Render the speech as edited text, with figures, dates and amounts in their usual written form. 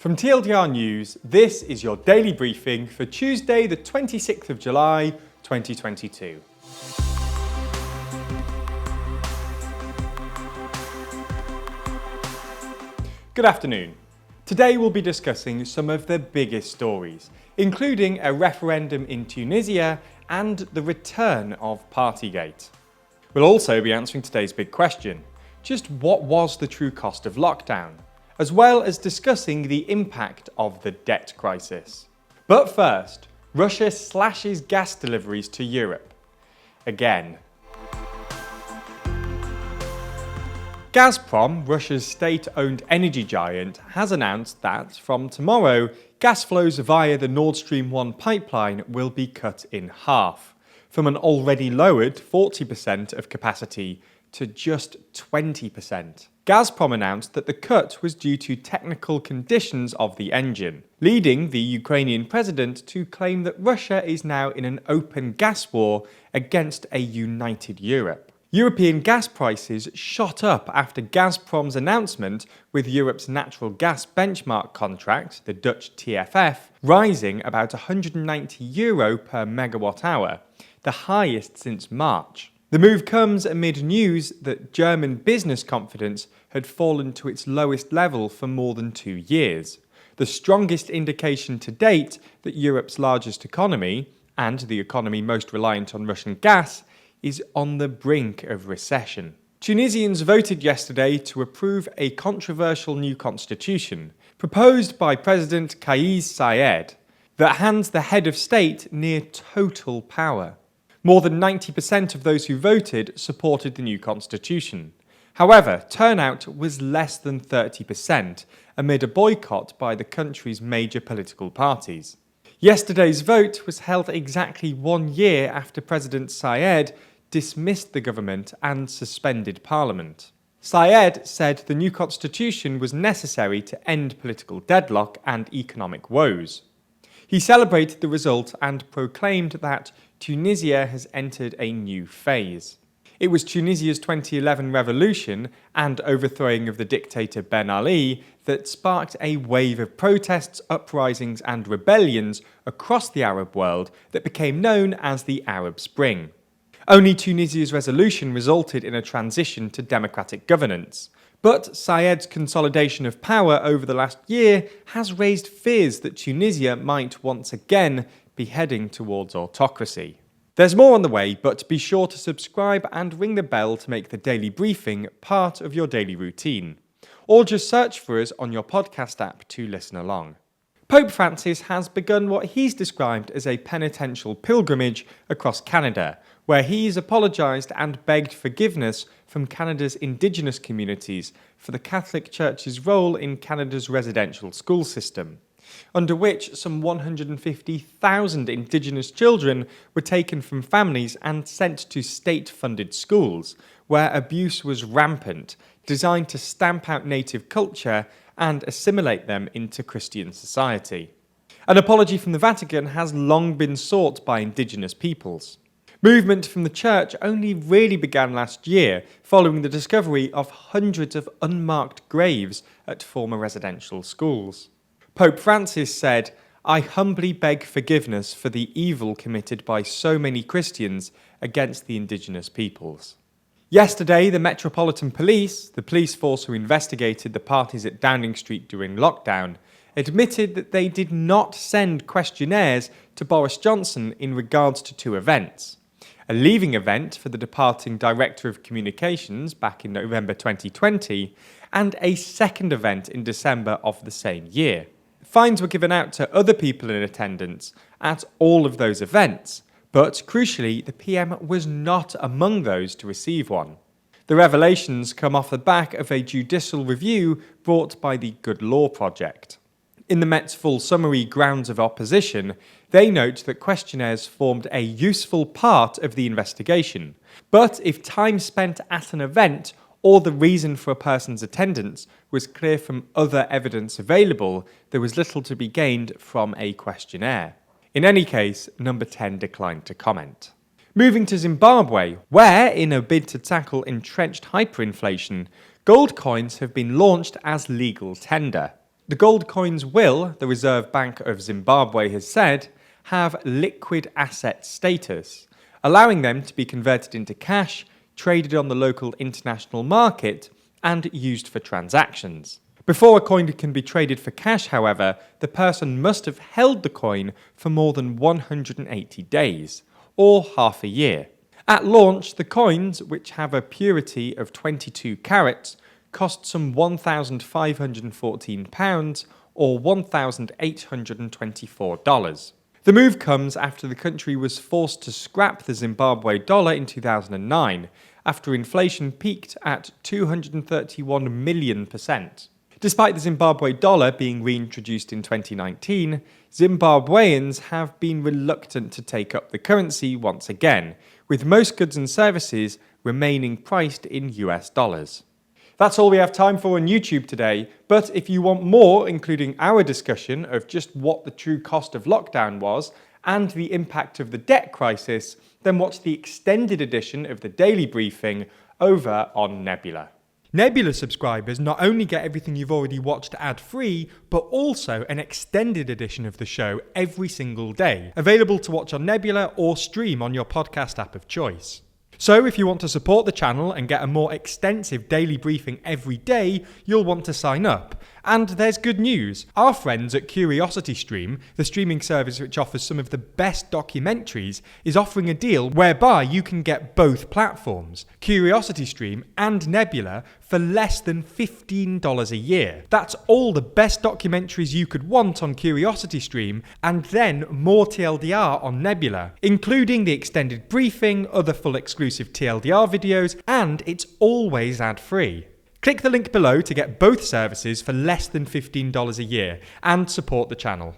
From TLDR News, this is your daily briefing for Tuesday, the 26th of July, 2022. Good afternoon. Today we'll be discussing some of the biggest stories, including a referendum in Tunisia and the return of partygate. We'll also be answering today's big question: just what was the true cost of lockdown? As well as discussing the impact of the debt crisis. But first, Russia slashes gas deliveries to Europe. Again. Gazprom, Russia's state-owned energy giant, has announced that from tomorrow, gas flows via the Nord Stream 1 pipeline will be cut in half, from an already lowered 40% of capacity to just 20%. Gazprom announced that the cut was due to technical conditions of the engine, leading the Ukrainian president to claim that Russia is now in an open gas war against a united Europe. European gas prices shot up after Gazprom's announcement, with Europe's natural gas benchmark contract, the Dutch TFF, rising about €190 per megawatt hour, the highest since March. The move comes amid news that German business confidence had fallen to its lowest level for more than 2 years, the strongest indication to date that Europe's largest economy, and the economy most reliant on Russian gas, is on the brink of recession. Tunisians voted yesterday to approve a controversial new constitution, proposed by President Kais Saied, that hands the head of state near total power. More than 90% of those who voted supported the new constitution. However, turnout was less than 30%, amid a boycott by the country's major political parties. Yesterday's vote was held exactly 1 year after President Saied dismissed the government and suspended parliament. Saied said the new constitution was necessary to end political deadlock and economic woes. He celebrated the result and proclaimed that Tunisia has entered a new phase. It was Tunisia's 2011 revolution and overthrowing of the dictator Ben Ali that sparked a wave of protests, uprisings and rebellions across the Arab world that became known as the Arab Spring. Only Tunisia's resolution resulted in a transition to democratic governance. But Saied's consolidation of power over the last year has raised fears that Tunisia might once again be heading towards autocracy. There's more on the way, but be sure to subscribe and ring the bell to make the daily briefing part of your daily routine. Or just search for us on your podcast app to listen along. Pope Francis has begun what he's described as a penitential pilgrimage across Canada, where he's apologised and begged forgiveness from Canada's Indigenous communities for the Catholic Church's role in Canada's residential school system, under which some 150,000 Indigenous children were taken from families and sent to state-funded schools, where abuse was rampant, designed to stamp out native culture and assimilate them into Christian society. An apology from the Vatican has long been sought by Indigenous peoples. Movement from the Church only really began last year, following the discovery of hundreds of unmarked graves at former residential schools. Pope Francis said, "I humbly beg forgiveness for the evil committed by so many Christians against the Indigenous peoples." Yesterday, the Metropolitan Police, the police force who investigated the parties at Downing Street during lockdown, admitted that they did not send questionnaires to Boris Johnson in regards to 2 events. A leaving event for the departing Director of Communications back in November 2020, and a second event in December of the same year. Fines were given out to other people in attendance at all of those events, but crucially, the PM was not among those to receive one. The revelations come off the back of a judicial review brought by the Good Law Project. In the Met's full summary grounds of opposition, they note that questionnaires formed a useful part of the investigation, but if time spent at an event or the reason for a person's attendance was clear from other evidence available, there was little to be gained from a questionnaire. In any case, Number 10 declined to comment. Moving to Zimbabwe, where, in a bid to tackle entrenched hyperinflation, gold coins have been launched as legal tender. The gold coins will, the Reserve Bank of Zimbabwe has said, have liquid asset status, allowing them to be converted into cash, traded on the local international market, and used for transactions. Before a coin can be traded for cash, however, the person must have held the coin for more than 180 days, or half a year. At launch, the coins, which have a purity of 22 carats, cost some £1,514 or $1,824. The move comes after the country was forced to scrap the Zimbabwe dollar in 2009, after inflation peaked at 231 million%. Despite the Zimbabwe dollar being reintroduced in 2019, Zimbabweans have been reluctant to take up the currency once again, with most goods and services remaining priced in US dollars. That's all we have time for on YouTube today, but if you want more, including our discussion of just what the true cost of lockdown was and the impact of the debt crisis, then watch the extended edition of the Daily Briefing over on Nebula. Nebula subscribers not only get everything you've already watched ad-free, but also an extended edition of the show every single day, available to watch on Nebula or stream on your podcast app of choice. So if you want to support the channel and get a more extensive daily briefing every day, you'll want to sign up. And there's good news. Our friends at CuriosityStream, the streaming service which offers some of the best documentaries, is offering a deal whereby you can get both platforms, CuriosityStream and Nebula, for less than $15 a year. That's all the best documentaries you could want on CuriosityStream, and then more TLDR on Nebula, including the extended briefing, other full exclusive TLDR videos, and it's always ad-free. Click the link below to get both services for less than $15 a year and support the channel.